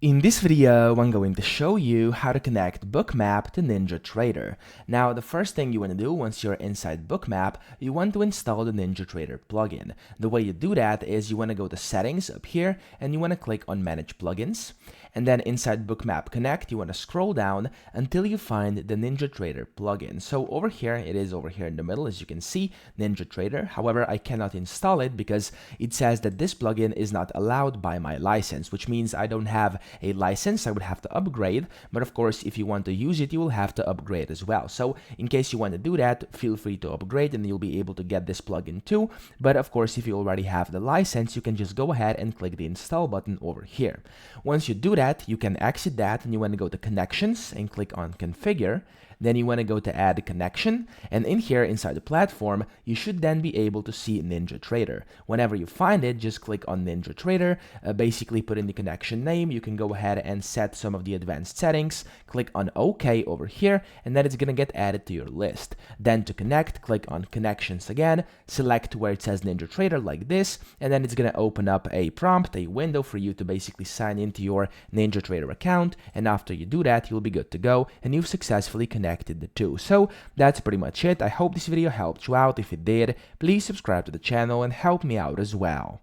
In this video, I'm going to show you how to connect Bookmap to NinjaTrader. Now, the first thing you want to do once you're inside Bookmap, you want to install the NinjaTrader plugin. The way you do that is you want to go to Settings up here, and you want to click on Manage Plugins. And then inside Bookmap Connect, you want to scroll down until you find the NinjaTrader plugin. So over here, it is over here in the middle, as you can see, NinjaTrader. However, I cannot install it because it says that this plugin is not allowed by my license, which means I don't have a license. I would have to upgrade, but of course, if you want to use it, you will have to upgrade as well. So in case you want to do that, feel free to upgrade and you'll be able to get this plugin too. But of course, if you already have the license, you can just go ahead and click the install button over here. Once you do that, you can exit that and you want to go to connections and click on configure. Then you want to go to add a connection, and in here inside the platform, you should then be able to see NinjaTrader. Whenever you find it, just click on NinjaTrader, basically put in the connection name. You can go ahead and set some of the advanced settings, click on OK over here, and then it's going to get added to your list. Then to connect, click on connections again, select where it says NinjaTrader like this, and then it's going to open up a prompt, a window for you to basically sign into your NinjaTrader account, and after you do that, you'll be good to go, and you've successfully connected the two. So that's pretty much it. I hope this video helped you out. If it did, please subscribe to the channel and help me out as well.